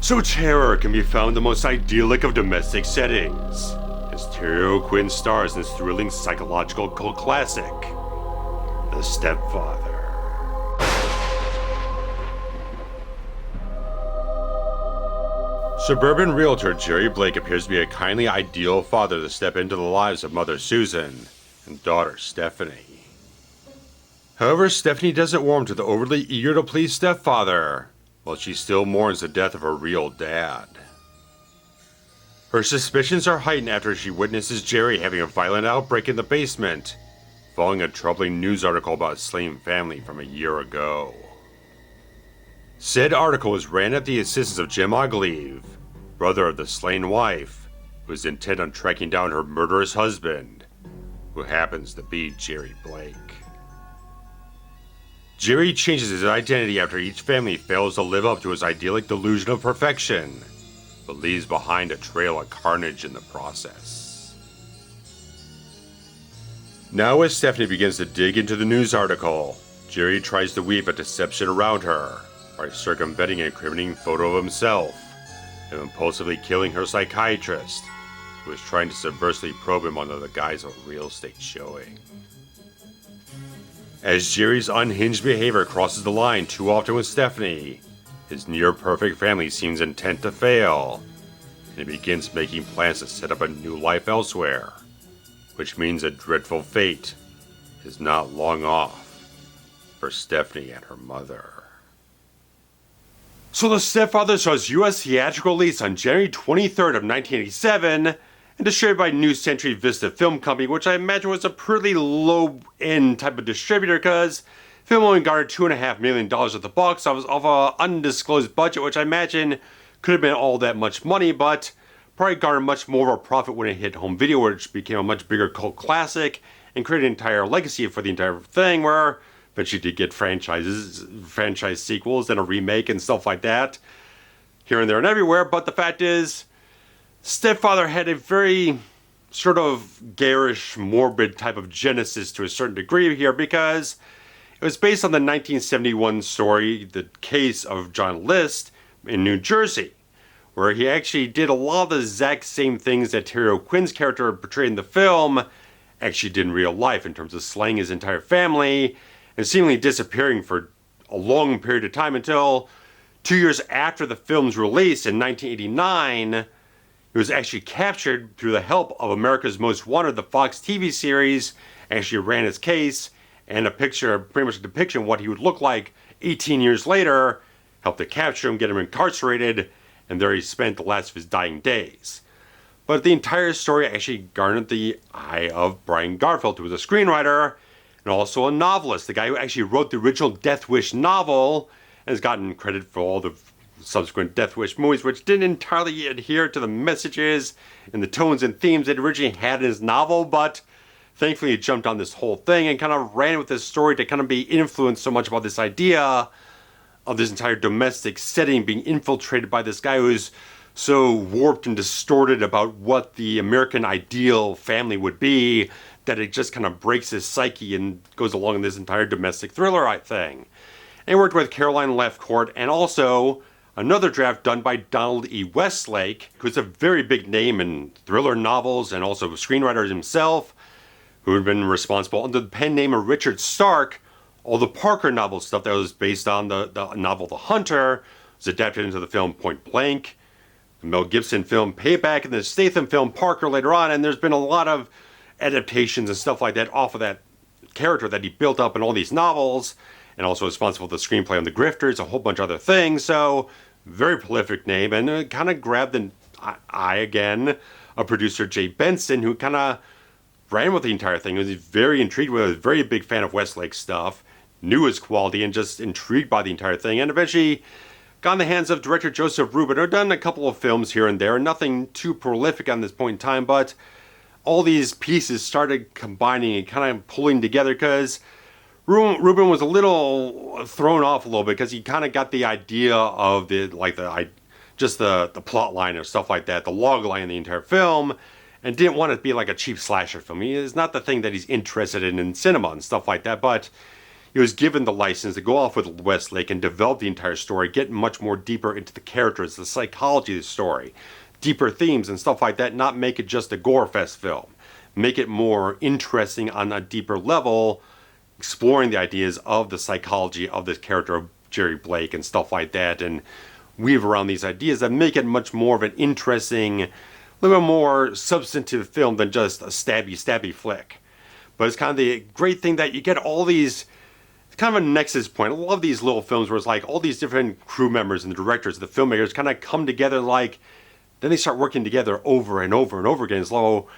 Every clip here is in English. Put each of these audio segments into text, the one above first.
So terror can be found in the most idyllic of domestic settings, as Terry Quinn stars in this thrilling psychological cult classic, The Stepfather. Suburban realtor Jerry Blake appears to be a kindly, ideal father to step into the lives of mother Susan and daughter Stephanie. However, Stephanie doesn't warm to the overly eager to please stepfather, while she still mourns the death of her real dad. Her suspicions are heightened after she witnesses Jerry having a violent outbreak in the basement, following a troubling news article about a slain family from a year ago. Said article was ran at the assistance of Jim Ogilvie, brother of the slain wife, who is intent on tracking down her murderous husband, who happens to be Jerry Blake. Jerry changes his identity after each family fails to live up to his idyllic delusion of perfection, but leaves behind a trail of carnage in the process. Now as Stephanie begins to dig into the news article, Jerry tries to weave a deception around her by circumventing an incriminating photo of himself and impulsively killing her psychiatrist, who is trying to subversively probe him under the guise of a real estate showing. As Jerry's unhinged behavior crosses the line too often with Stephanie, his near-perfect family seems intent to fail, and he begins making plans to set up a new life elsewhere, which means a dreadful fate is not long off for Stephanie and her mother. So The Stepfather saws U.S. theatrical release on January 23rd of 1987, and distributed by New Century Vista Film Company, which I imagine was a pretty low-end type of distributor, because the film only garnered $2.5 million at the box office off an undisclosed budget, which I imagine could have been all that much money, but probably garnered much more of a profit when it hit home video, which became a much bigger cult classic, and created an entire legacy for the entire thing, where eventually did get franchise sequels, and a remake and stuff like that, here and there and everywhere. But the fact is, Stepfather had a very sort of garish, morbid type of genesis to a certain degree here, because it was based on the 1971 story, The Case of John List in New Jersey, where he actually did a lot of the exact same things that Terry O'Quinn's character portrayed in the film actually did in real life, in terms of slaying his entire family and seemingly disappearing for a long period of time until 2 years after the film's release in 1989. He was actually captured through the help of America's Most Wanted, the Fox TV series, actually ran his case, and a picture, pretty much a depiction of what he would look like 18 years later, helped to capture him, get him incarcerated, and there he spent the last of his dying days. But the entire story actually garnered the eye of Brian Garfield, who was a screenwriter and also a novelist, the guy who actually wrote the original Death Wish novel and has gotten credit for all the subsequent Death Wish movies, which didn't entirely adhere to the messages and the tones and themes that originally had in his novel, but thankfully he jumped on this whole thing and kind of ran with this story to kind of be influenced so much about this idea of this entire domestic setting being infiltrated by this guy who's so warped and distorted about what the American ideal family would be, that it just kind of breaks his psyche and goes along in this entire domestic thriller thing. And he worked with Caroline Lefcourt, and also another draft done by Donald E. Westlake, who's a very big name in thriller novels and also a screenwriter himself, who had been responsible under the pen name of Richard Stark. All the Parker novel stuff that was based on the novel The Hunter was adapted into the film Point Blank, the Mel Gibson film Payback, and the Statham film Parker later on, and there's been a lot of adaptations and stuff like that off of that character that he built up in all these novels, and also responsible for the screenplay on The Grifters, a whole bunch of other things. So very prolific name, and it kind of grabbed the eye again of producer Jay Benson, who kind of ran with the entire thing. He was very intrigued with it, was a very big fan of Westlake's stuff, knew his quality, and just intrigued by the entire thing, and eventually got in the hands of director Joseph Ruben, who had done a couple of films here and there, nothing too prolific on this point in time, but all these pieces started combining and kind of pulling together, because Ruben was a little thrown off a little bit, because he kind of got the idea of the plot line or stuff like that, the log line of the entire film, and didn't want it to be like a cheap slasher film. It's not the thing that he's interested in cinema and stuff like that, but he was given the license to go off with Westlake and develop the entire story, get much more deeper into the characters, the psychology of the story, deeper themes and stuff like that, not make it just a gore fest film. Make it more interesting on a deeper level, exploring the ideas of the psychology of this character of Jerry Blake and stuff like that, and weave around these ideas that make it much more of an interesting, a little more substantive film than just a stabby flick. But it's kind of the great thing that you get all these, it's kind of a nexus point. I love these little films where it's like all these different crew members and the directors, the filmmakers kind of come together, like, then they start working together over and over and over again. So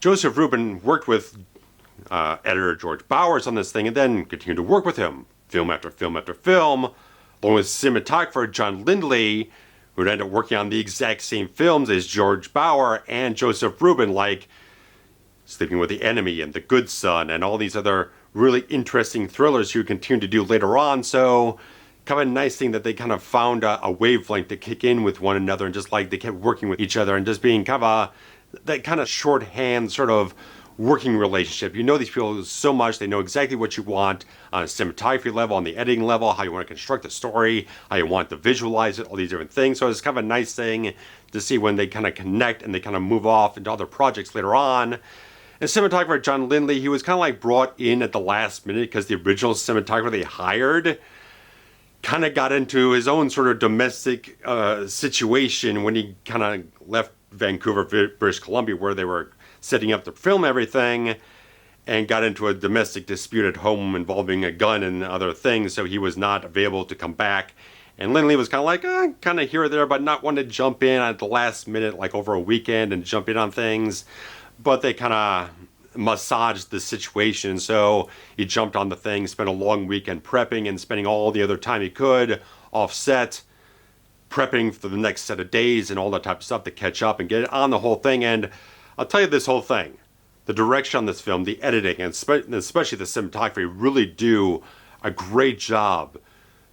Joseph Ruben worked with editor George Bowers on this thing and then continued to work with him, film after film after film, along with cinematographer John Lindley, who would end up working on the exact same films as George Bauer and Joseph Ruben, like Sleeping with the Enemy and The Good Son and all these other really interesting thrillers he would continue to do later on. So kind of a nice thing that they kind of found a wavelength to kick in with one another, and just like they kept working with each other and just being kind of that kind of shorthand sort of working relationship. You know these people so much, they know exactly what you want on a cinematography level, on the editing level, how you want to construct the story, how you want to visualize it, all these different things. So it's kind of a nice thing to see when they kind of connect and they kind of move off into other projects later on. And cinematographer John Lindley, he was kind of like brought in at the last minute because the original cinematographer they hired kind of got into his own sort of domestic situation when he kind of left Vancouver, British Columbia, where they were setting up to film everything, and got into a domestic dispute at home involving a gun and other things, so he was not available to come back. And Lindley was kind of like, kind of here or there, but not wanting to jump in at the last minute, like over a weekend, and jump in on things. But they kind of massaged the situation, so he jumped on the thing, spent a long weekend prepping and spending all the other time he could off set, prepping for the next set of days and all that type of stuff to catch up and get on the whole thing. And I'll tell you, this whole thing, the direction on this film, the editing, and especially the cinematography really do a great job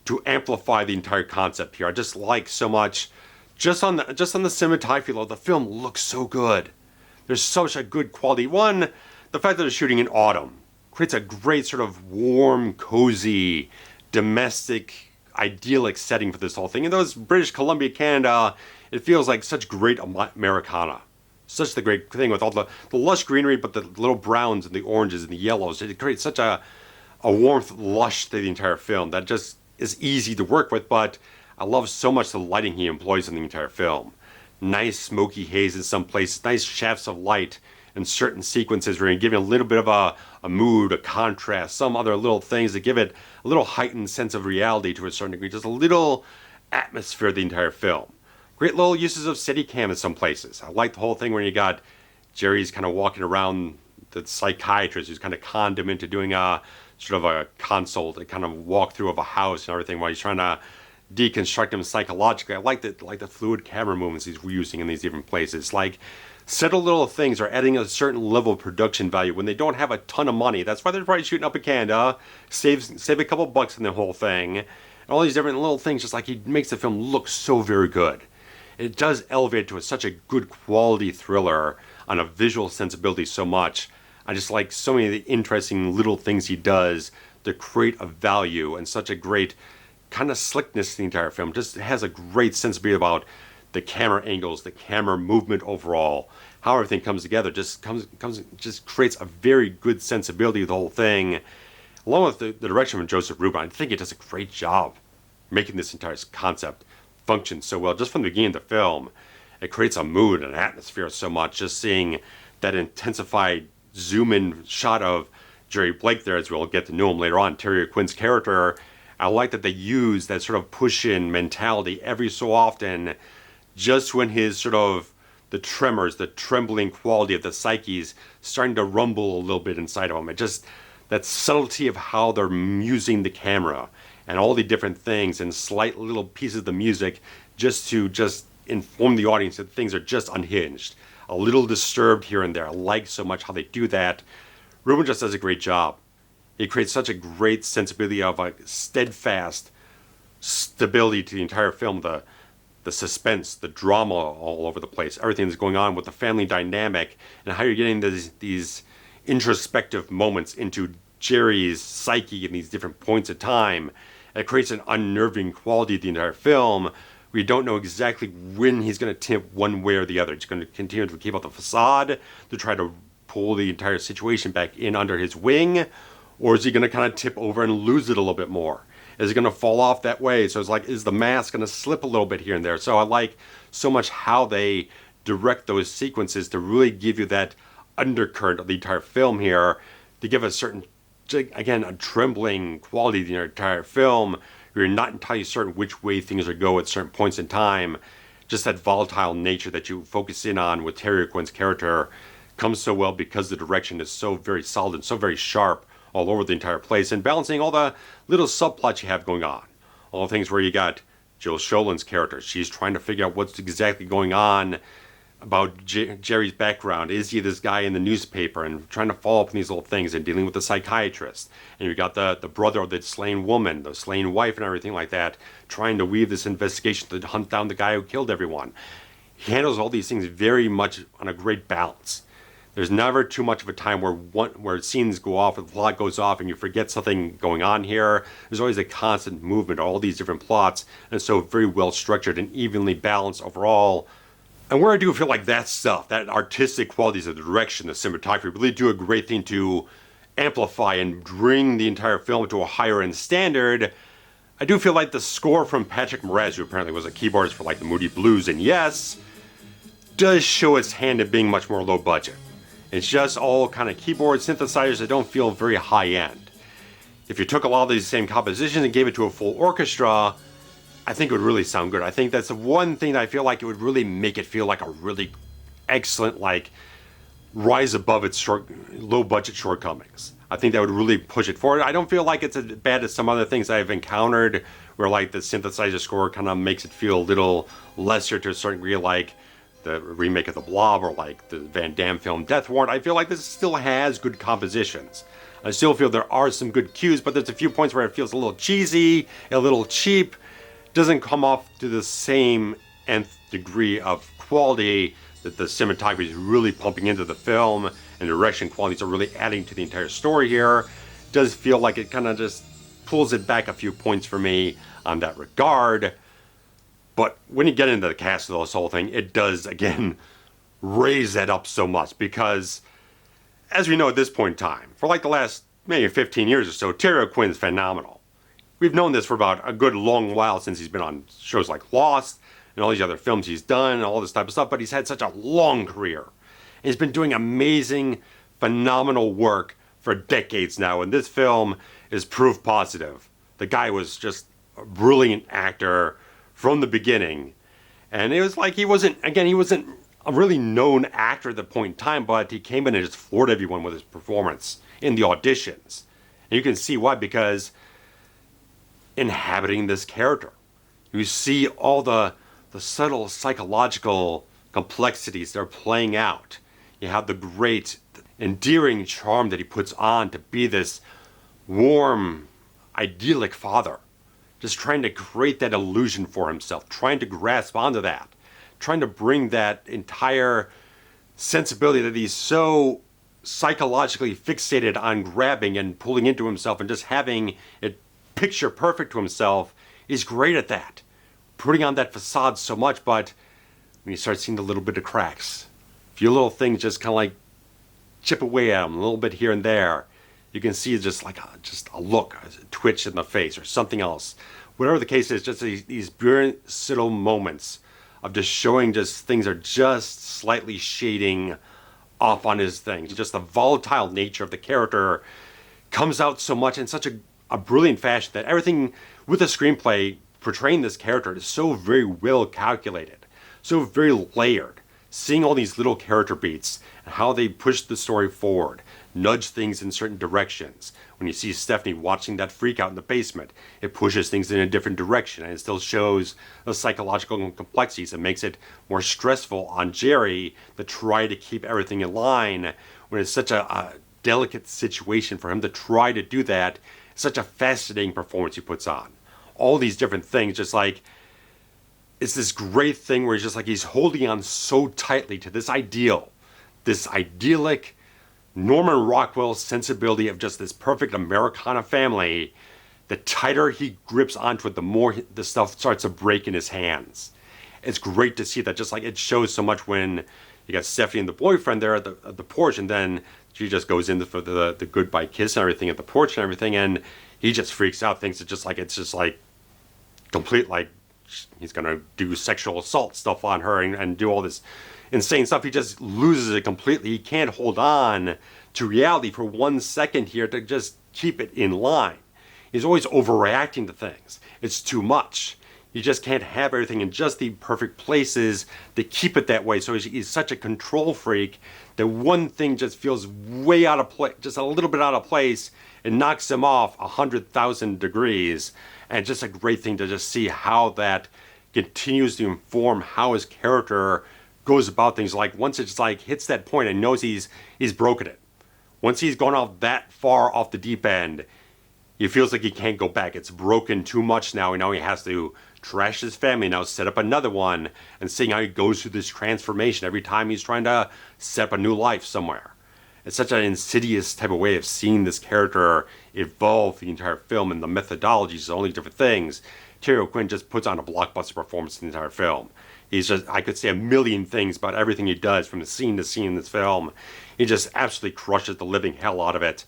to amplify the entire concept here. I just like so much, just on the cinematography level, the film looks so good. There's such a good quality. One, the fact that it's shooting in autumn creates a great sort of warm, cozy, domestic, idyllic setting for this whole thing. And those British Columbia, Canada, it feels like such great Americana. Such the great thing with all the lush greenery, but the little browns and the oranges and the yellows. It creates such a warmth, lush to the entire film that just is easy to work with. But I love so much the lighting he employs in the entire film. Nice smoky haze in some places, nice shafts of light in certain sequences where you're giving a little bit of a mood, a contrast, some other little things that give it a little heightened sense of reality to a certain degree, just a little atmosphere of the entire film. Great little uses of Steadicam in some places. I like the whole thing where you got Jerry's kind of walking around, the psychiatrist who's kind of conned him into doing a sort of a consult, a kind of walkthrough of a house and everything while he's trying to deconstruct him psychologically. I like the fluid camera movements he's using in these different places. Like, subtle little things are adding a certain level of production value when they don't have a ton of money. That's why they're probably shooting up in Canada, save a couple bucks in the whole thing. And all these different little things, just like he makes the film look so very good. It does elevate to such a good quality thriller on a visual sensibility so much. I just like so many of the interesting little things he does to create a value and such a great kind of slickness to the entire film. Just has a great sensibility about the camera angles, the camera movement overall, how everything comes together. Just creates a very good sensibility of the whole thing. Along with the direction from Joseph Ruben, I think it does a great job making this entire concept function so well. Just from the beginning of the film, it creates a mood and atmosphere so much. Just seeing that intensified zoom-in shot of Jerry Blake there, as we'll get to know him later on, Terry Quinn's character. I like that they use that sort of push-in mentality every so often, just when his sort of the tremors, the trembling quality of the psyche's starting to rumble a little bit inside of him. It just, that subtlety of how they're using the camera and all the different things and slight little pieces of the music just to inform the audience that things are just unhinged, a little disturbed here and there. I like so much how they do that. Ruben just does a great job. He creates such a great sensibility of a steadfast stability to the entire film, the suspense, the drama all over the place, everything that's going on with the family dynamic, and how you're getting these introspective moments into Jerry's psyche in these different points of time. It creates an unnerving quality of the entire film. We don't know exactly when he's going to tip one way or the other. He's going to continue to keep up the facade to try to pull the entire situation back in under his wing, or is he going to kind of tip over and lose it a little bit more? Is it going to fall off that way? So it's like, is the mask going to slip a little bit here and there? So I like so much how they direct those sequences to really give you that undercurrent of the entire film here, to give a certain, again, a trembling quality of the entire film. You're not entirely certain which way things are going at certain points in time. Just that volatile nature that you focus in on with Terry Quinn's character comes so well because the direction is so very solid and so very sharp all over the entire place, and balancing all the little subplots you have going on. All the things where you got Jill Schoelen's character. She's trying to figure out what's exactly going on about Jerry's background. Is he this guy in the newspaper? And trying to follow up on these little things and dealing with the psychiatrist. And you got the brother of the slain woman, the slain wife and everything like that, trying to weave this investigation to hunt down the guy who killed everyone. He handles all these things very much on a great balance. There's never too much of a time where scenes go off, or the plot goes off, and you forget something going on here. There's always a constant movement, all these different plots, and so very well structured and evenly balanced overall. And where I do feel like that stuff, that artistic qualities of the direction, the cinematography, really do a great thing to amplify and bring the entire film to a higher end standard. I do feel like the score from Patrick Moraz, who apparently was a keyboardist for like the Moody Blues and Yes, does show its hand in being much more low budget. It's just all kind of keyboard synthesizers that don't feel very high end. If you took a lot of these same compositions and gave it to a full orchestra, I think it would really sound good. I think that's the one thing that I feel like it would really make it feel like a really excellent, like, rise above its low budget shortcomings. I think that would really push it forward. I don't feel like it's as bad as some other things I've encountered where like the synthesizer score kind of makes it feel a little lesser to a certain degree, like the remake of The Blob or like the Van Damme film Death Warrant. I feel like this still has good compositions. I still feel there are some good cues, but there's a few points where it feels a little cheesy, a little cheap. Doesn't come off to the same nth degree of quality that the cinematography is really pumping into the film, and the direction qualities are really adding to the entire story here. Does feel like it kind of just pulls it back a few points for me on that regard. But when you get into the cast of this whole thing, it does, again, raise that up so much. Because, as we know at this point in time, for like the last maybe 15 years or so, Terry Quinn's phenomenal. We've known this for about a good long while since he's been on shows like Lost and all these other films he's done and all this type of stuff. But he's had such a long career. And he's been doing amazing, phenomenal work for decades now. And this film is proof positive. The guy was just a brilliant actor from the beginning. And it was like he wasn't a really known actor at the point in time, but he came in and just floored everyone with his performance in the auditions. And you can see why, because inhabiting this character, you see all the subtle psychological complexities that are playing out. You have the great endearing charm that he puts on to be this warm, idyllic father. Just trying to create that illusion for himself, trying to grasp onto that, trying to bring that entire sensibility that he's so psychologically fixated on grabbing and pulling into himself and just having it picture perfect to himself. Is great at that, putting on that facade so much. But when you start seeing the little bit of cracks, a few little things just kind of like chip away at him a little bit here and there, you can see just like a look, a twitch in the face or something else. Whatever the case is, just these brilliant subtle moments of just showing just things are just slightly shading off on his thing. Just the volatile nature of the character comes out so much in such a brilliant fashion that everything with the screenplay portraying this character is so very well calculated, so very layered. Seeing all these little character beats and how they push the story forward, nudge things in certain directions. When you see Stephanie watching that freak out in the basement, it pushes things in a different direction, and it still shows the psychological complexities. It makes it more stressful on Jerry to try to keep everything in line when it's such a delicate situation for him to try to do that. It's such a fascinating performance he puts on. All these different things, just like, it's this great thing where he's just like, he's holding on so tightly to this ideal, this idyllic Norman Rockwell's sensibility of just this perfect Americana family, the tighter he grips onto it, the more the stuff starts to break in his hands. It's great to see that, just like it shows so much when you got Stephanie and the boyfriend there at the porch, and then she just goes in for the goodbye kiss and everything at the porch and everything, and he just freaks out, thinks it's just like complete, like he's gonna do sexual assault stuff on her and do all this insane stuff. He just loses it completely. He can't hold on to reality for 1 second here to just keep it in line. He's always overreacting to things. It's too much. You just can't have everything in just the perfect places to keep it that way. So he's such a control freak that one thing just feels way out of place, just a little bit out of place, and knocks him off 100,000 degrees. And just a great thing to just see how that continues to inform how his character goes about things. Like once it's like hits that point and knows he's broken it. Once he's gone off that far off the deep end, he feels like he can't go back. It's broken too much now, and now he has to trash his family, now set up another one, and seeing how he goes through this transformation every time he's trying to set up a new life somewhere. It's such an insidious type of way of seeing this character evolve the entire film, and the methodologies, all these different things. Terry O'Quinn just puts on a blockbuster performance in the entire film. He's just, I could say a million things about everything he does from scene to scene in this film. He just absolutely crushes the living hell out of it.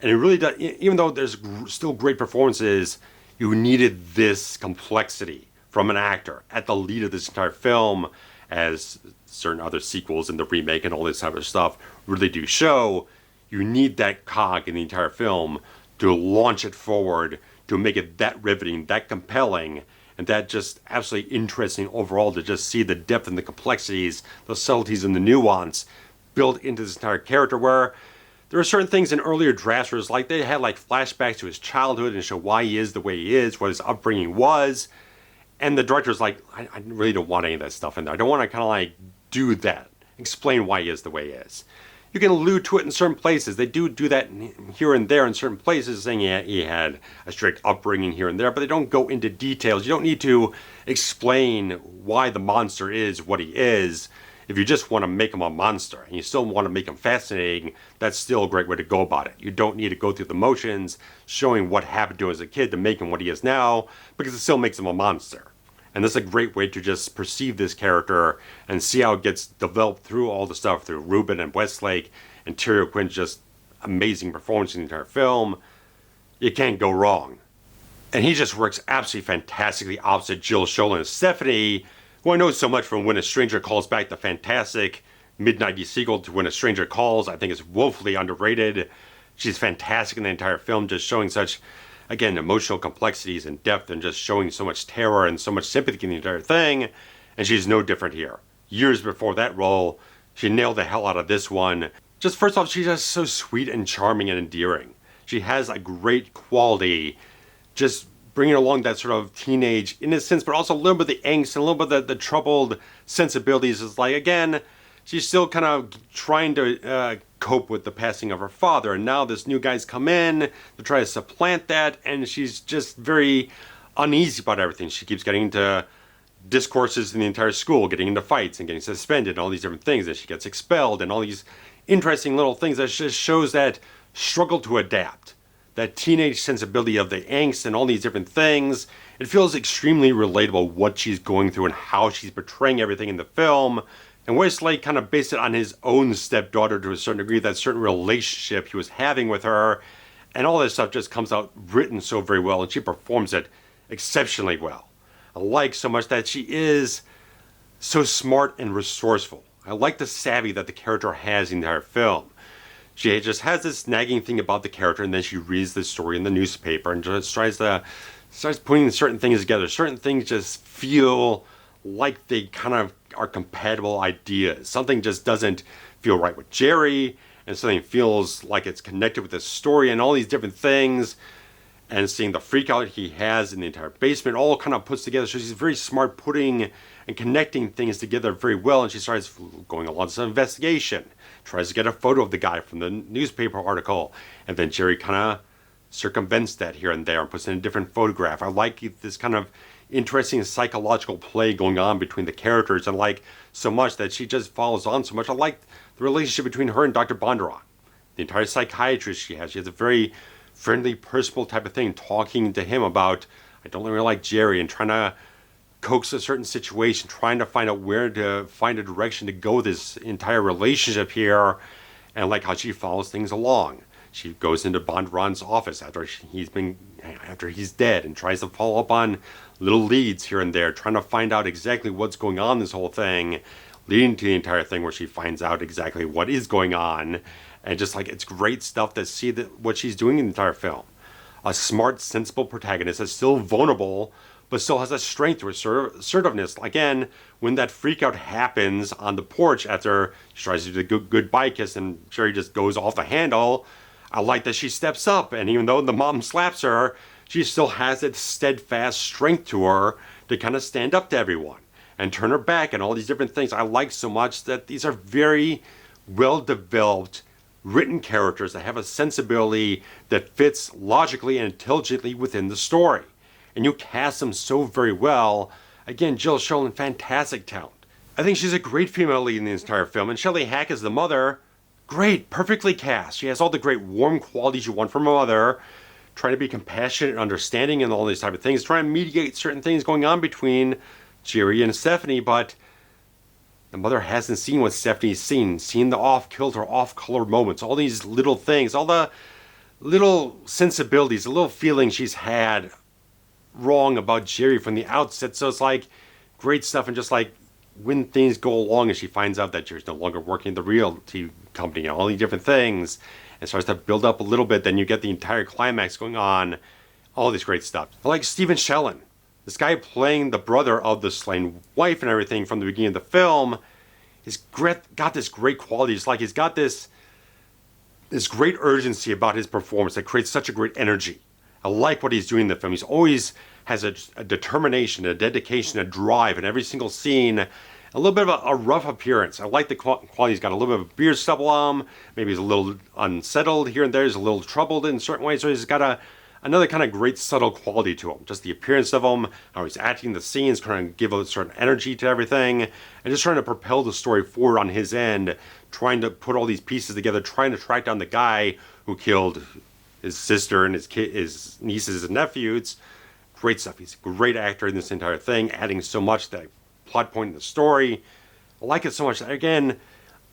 And it really does, even though there's still great performances, you needed this complexity from an actor at the lead of this entire film, as certain other sequels and the remake and all this type of stuff really do show. You need that cog in the entire film to launch it forward, to make it that riveting, that compelling, and that just absolutely interesting overall, to just see the depth and the complexities, the subtleties and the nuance built into this entire character, where there are certain things in earlier drafts where it's like they had like flashbacks to his childhood and show why he is the way he is, what his upbringing was. And the director's like, I really don't want any of that stuff in there. I don't want to kind of like do that, explain why he is the way he is. You can allude to it in certain places. They do that here and there in certain places, saying he had a strict upbringing here and there, but they don't go into details. You don't need to explain why the monster is what he is. If you just want to make him a monster and you still want to make him fascinating, that's still a great way to go about it. You don't need to go through the motions showing what happened to him as a kid to make him what he is now, because it still makes him a monster. And this is a great way to just perceive this character and see how it gets developed through all the stuff through Ruben and Westlake and Terry O'Quinn's just amazing performance in the entire film. You can't go wrong. And he just works absolutely fantastically opposite Jill Schoelen and Stephanie, who I know so much from When a Stranger Calls Back, the fantastic mid-90s sequel to When a Stranger Calls. I think it's woefully underrated. She's fantastic in the entire film, just showing such, again, emotional complexities and depth, and just showing so much terror and so much sympathy in the entire thing. And she's no different here. Years before that role, she nailed the hell out of this one. Just first off, she's just so sweet and charming and endearing. She has a great quality, just bringing along that sort of teenage innocence, but also a little bit of the angst and a little bit of the troubled sensibilities. Is like, again, she's still kind of trying to cope with the passing of her father, and now this new guy's come in to try to supplant that, and she's just very uneasy about everything. She keeps getting into discourses in the entire school, getting into fights and getting suspended and all these different things, and she gets expelled and all these interesting little things that just shows that struggle to adapt, that teenage sensibility of the angst and all these different things. It feels extremely relatable what she's going through and how she's portraying everything in the film. And Westlake kind of based it on his own stepdaughter to a certain degree, that certain relationship he was having with her. And all this stuff just comes out written so very well, and she performs it exceptionally well. I like so much that she is so smart and resourceful. I like the savvy that the character has in the entire film. She just has this nagging thing about the character, and then she reads the story in the newspaper and just starts putting certain things together. Certain things just feel like they kind of are compatible ideas. Something just doesn't feel right with Jerry, and something feels like it's connected with the story and all these different things. And seeing the freak out he has in the entire basement all kind of puts together. So she's very smart putting and connecting things together very well. And she starts going along this investigation, tries to get a photo of the guy from the newspaper article. And then Jerry kind of circumvents that here and there and puts in a different photograph. I like this kind of interesting psychological play going on between the characters, and like so much that she just follows on so much. I like the relationship between her and Dr. Bondurant. the entire psychiatrist she has a very friendly, personable type of thing, talking to him about, I don't really like Jerry, and trying to coax a certain situation, trying to find out where to find a direction to go this entire relationship here, and like how she follows things along. She goes into Bondron's office after he's dead and tries to follow up on little leads here and there, trying to find out exactly what's going on in this whole thing, leading to the entire thing where she finds out exactly what is going on. And just like, it's great stuff to see what she's doing in the entire film. A smart, sensible protagonist that's still vulnerable, but still has a strength to her assertiveness. Again, when that freakout happens on the porch after she tries to do the goodbye kiss and Jerry just goes off the handle, I like that she steps up, and even though the mom slaps her, she still has that steadfast strength to her to kind of stand up to everyone and turn her back and all these different things. I like so much that these are very well-developed, written characters that have a sensibility that fits logically and intelligently within the story. And you cast them so very well. Again, Jill Schoelen, fantastic talent. I think she's a great female lead in the entire film, and Shelley Hack as the mother, great, perfectly cast. She has all the great warm qualities you want from a mother, trying to be compassionate and understanding and all these type of things, trying to mediate certain things going on between Jerry and Stephanie, but the mother hasn't seen what Stephanie's seen the off-kilter, off-color moments, all these little things, all the little sensibilities, the little feelings she's had wrong about Jerry from the outset. So it's like great stuff, and just like when things go along and she finds out that Jerry's no longer working at the realty company and all these different things, and starts to build up a little bit, then you get the entire climax going on, all this great stuff. I like Stephen Shellen, this guy playing the brother of the slain wife and everything from the beginning of the film. He's got this great quality. It's like he's got this great urgency about his performance that creates such a great energy. I like what he's doing in the film. He's always has a determination, a dedication, a drive in every single scene. A little bit of a rough appearance. I like the quality. He's got a little bit of beard stubble on him. Maybe he's a little unsettled here and there. He's a little troubled in certain ways. So he's got another kind of great subtle quality to him. Just the appearance of him, how he's acting the scenes, trying to give a certain energy to everything, and just trying to propel the story forward on his end, trying to put all these pieces together, trying to track down the guy who killed his sister and his nieces and nephews. Great stuff. He's a great actor in this entire thing, adding so much to that plot point in the story. I like it so much. Again,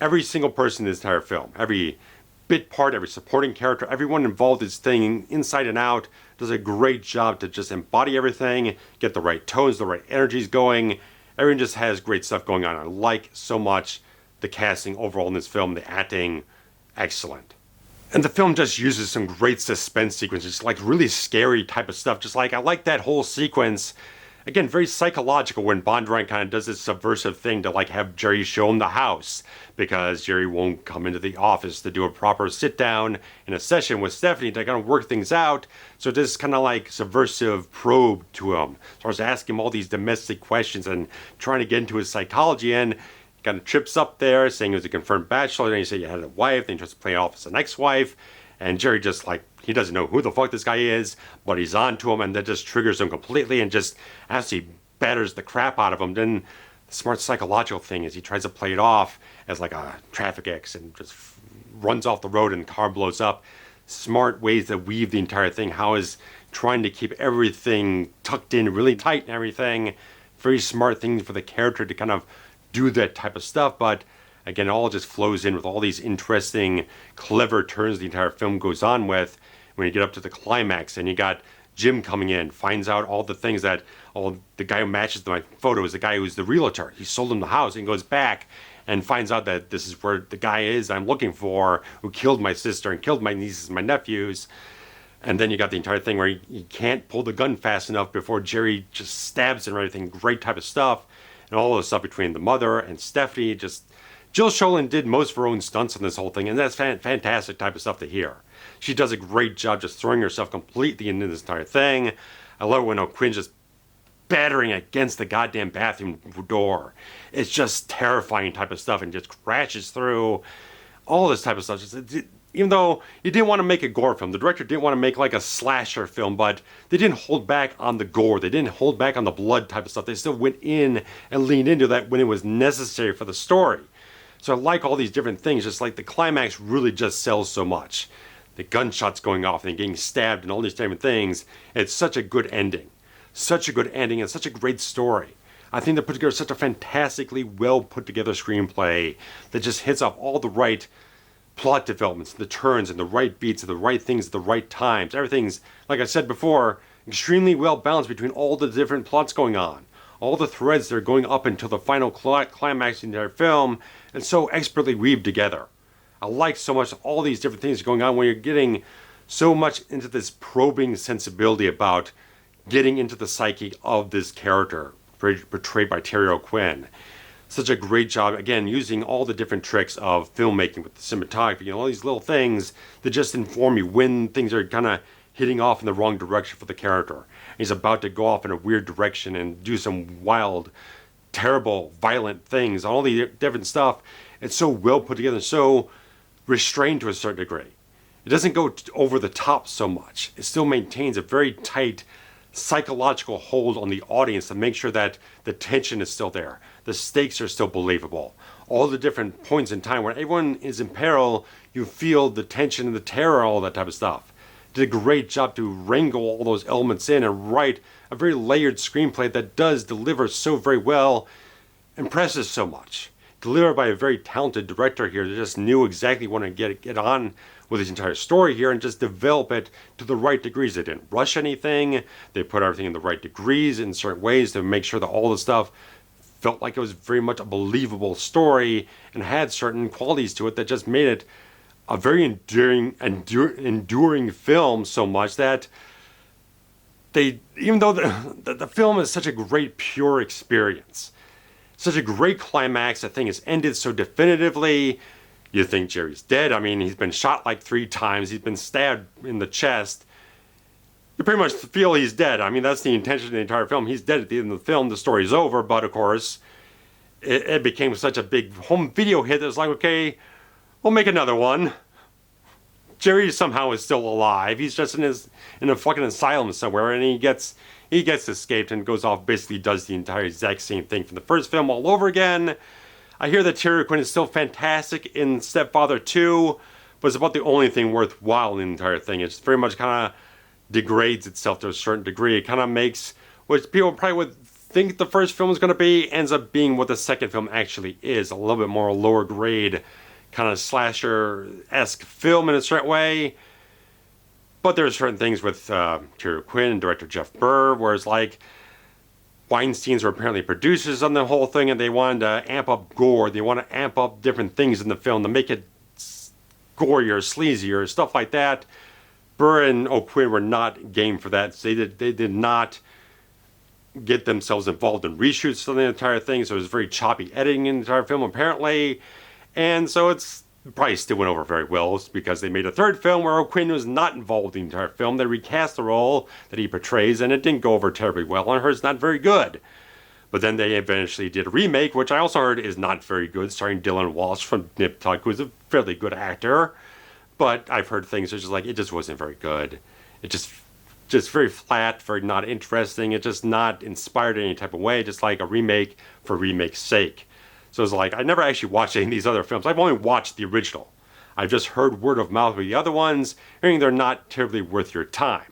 every single person in this entire film, every bit part, every supporting character, everyone involved in this thing inside and out does a great job to just embody everything, get the right tones, the right energies going. Everyone just has great stuff going on. I like so much the casting overall in this film, the acting, excellent. And the film just uses some great suspense sequences, like really scary type of stuff. Just like, I like that whole sequence. Again, very psychological when Bondron kind of does this subversive thing to like have Jerry show him the house because Jerry won't come into the office to do a proper sit down in a session with Stephanie to kind of work things out. So this kind of like subversive probe to him. So I was asking him all these domestic questions and trying to get into his psychology, and kind of trips up there saying he was a confirmed bachelor. Then he said you had a wife. Then he tries to play it off as an ex-wife. And Jerry just like, he doesn't know who the fuck this guy is, but he's on to him, and that just triggers him completely and just absolutely batters the crap out of him. Then the smart psychological thing is he tries to play it off as like a traffic accident, just runs off the road and the car blows up. Smart ways to weave the entire thing. How is trying to keep everything tucked in really tight and everything. Very smart thing for the character to kind of do that type of stuff, but again, it all just flows in with all these interesting, clever turns the entire film goes on with. When you get up to the climax and you got Jim coming in, finds out all the things that, the guy who matches my photo is the guy who's the realtor. He sold him the house and goes back and finds out that this is where the guy is I'm looking for, who killed my sister and killed my nieces and my nephews. And then you got the entire thing where he can't pull the gun fast enough before Jerry just stabs and everything. Great type of stuff. And all of the stuff between the mother and Stephanie. Just Jill Schoelen did most of her own stunts on this whole thing, and that's fantastic type of stuff to hear. She does a great job just throwing herself completely into this entire thing. I love it when O'Quinn's just battering against the goddamn bathroom door. It's just terrifying type of stuff, and just crashes through all this type of stuff. Even though you didn't want to make a gore film, the director didn't want to make like a slasher film, but they didn't hold back on the gore. They didn't hold back on the blood type of stuff. They still went in and leaned into that when it was necessary for the story. So I like all these different things, just like the climax really just sells so much. The gunshots going off and getting stabbed and all these different things. It's such a good ending. Such a good ending and such a great story. I think they put together such a fantastically well put together screenplay that just hits off all the right plot developments, the turns and the right beats and the right things at the right times. Everything's, like I said before, extremely well balanced between all the different plots going on. All the threads that are going up until the final climax in their film, and so expertly weaved together. I like so much all these different things going on when you're getting so much into this probing sensibility about getting into the psyche of this character portrayed by Terry O'Quinn. Such a great job, again, using all the different tricks of filmmaking with the cinematography, all these little things that just inform you when things are kind of hitting off in the wrong direction for the character. He's about to go off in a weird direction and do some wild, terrible, violent things, all the different stuff. It's so well put together, so restrained to a certain degree. It doesn't go over the top so much. It still maintains a very tight psychological hold on the audience to make sure that the tension is still there. The stakes are still believable. All the different points in time where everyone is in peril, you feel the tension and the terror, all that type of stuff. Did a great job to wrangle all those elements in and write a very layered screenplay that does deliver so very well, impresses so much. Delivered by a very talented director here that just knew exactly what to get on with his entire story here and just develop it to the right degrees. They didn't rush anything. They put everything in the right degrees in certain ways to make sure that all the stuff felt like it was very much a believable story and had certain qualities to it that just made it a very enduring film so much that even though the film is such a great pure experience, such a great climax, the thing is ended so definitively. You think Jerry's dead. I mean, he's been shot like 3 times. He's been stabbed in the chest. You pretty much feel he's dead. I mean, that's the intention of the entire film. He's dead at the end of the film. The story's over. But, of course, it became such a big home video hit that it's like, okay, we'll make another one. Jerry somehow is still alive. He's just in a fucking asylum somewhere, and he gets escaped and goes off, basically does the entire exact same thing from the first film all over again. I hear that Terry O'Quinn is still fantastic in Stepfather 2, but it's about the only thing worthwhile in the entire thing. It's very much kind of degrades itself to a certain degree. It kind of makes what people probably would think the first film is going to be, ends up being what the second film actually is. A little bit more lower grade, kind of slasher-esque film in a certain way. But there's certain things with Terry O'Quinn and director Jeff Burr, where it's like Weinstein's were apparently producers on the whole thing, and they wanted to amp up gore. They want to amp up different things in the film to make it gorier, sleazier, stuff like that. Burr and O'Quinn were not game for that. So they did not get themselves involved in reshoots of the entire thing, so it was very choppy editing in the entire film, apparently. And so it's probably still went over very well because they made a third film where O'Quinn was not involved in the entire film. They recast the role that he portrays, and it didn't go over terribly well. I heard it's not very good. But then they eventually did a remake, which I also heard is not very good, starring Dylan Walsh from Nip Tuck, who's a fairly good actor. But I've heard things that just like, it just wasn't very good. It just very flat, very not interesting. It just not inspired in any type of way, just like a remake for remake's sake. So it's like, I never actually watched any of these other films. I've only watched the original. I've just heard word of mouth with the other ones, hearing they're not terribly worth your time.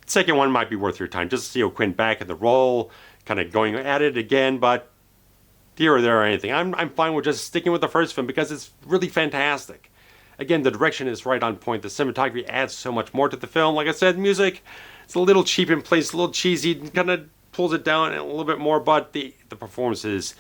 Second one might be worth your time, just to see O'Quinn back in the role, kind of going at it again, but here or there or anything. I'm fine with just sticking with the first film because it's really fantastic. Again, the direction is right on point. The cinematography adds so much more to the film. Like I said, music, it's a little cheap in place, a little cheesy, kind of pulls it down a little bit more, but the performances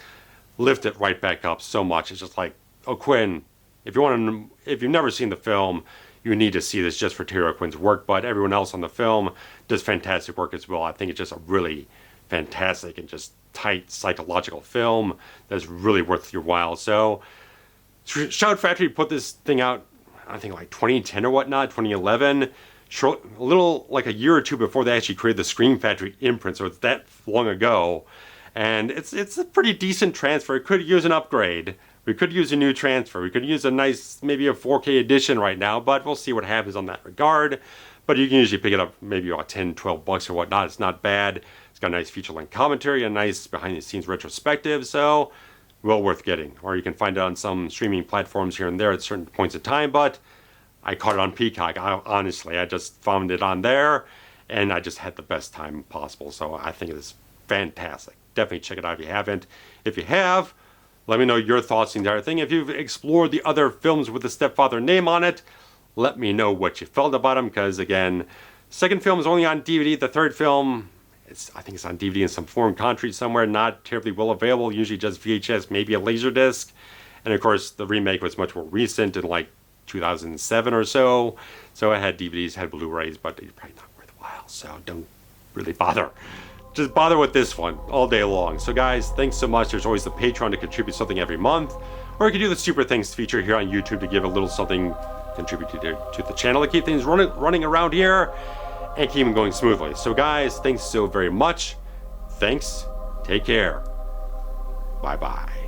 lift it right back up so much. It's just like, O'Quinn, if you've never seen the film, you need to see this just for Terry O'Quinn's work, but everyone else on the film does fantastic work as well. I think it's just a really fantastic and just tight psychological film that's really worth your while. So Shout Factory put this thing out, I think like 2010 or whatnot, 2011, a little like a year or two before they actually created the Scream Factory imprint, so it's that long ago. And it's a pretty decent transfer. It could use an upgrade. We could use a new transfer. We could use a nice, maybe a 4K edition right now, but we'll see what happens on that regard. But you can usually pick it up maybe about 10, 12 bucks or whatnot. It's not bad. It's got a nice feature-length commentary, a nice behind-the-scenes retrospective. So well worth getting. Or you can find it on some streaming platforms here and there at certain points of time, but I caught it on Peacock. Honestly, I just found it on there, and I just had the best time possible. So I think it is fantastic. Definitely check it out if you haven't. If you have, let me know your thoughts on the entire thing. If you've explored the other films with the Stepfather name on it, let me know what you felt about them, because again, second film is only on DVD. The third film, I think it's on DVD in some foreign country somewhere, not terribly well available, usually just VHS, maybe a Laserdisc. And of course, the remake was much more recent, in like 2007 or so. So it had DVDs, had Blu-rays, but it's probably not worthwhile, so don't really bother. Just bother with this one all day long. So guys, thanks so much. There's always the Patreon to contribute something every month, or you can do the Super Things feature here on YouTube to give a little something, contribute to the channel to keep things running around here and keep them going smoothly. So guys, thanks so very much. Thanks. Take care. Bye-bye.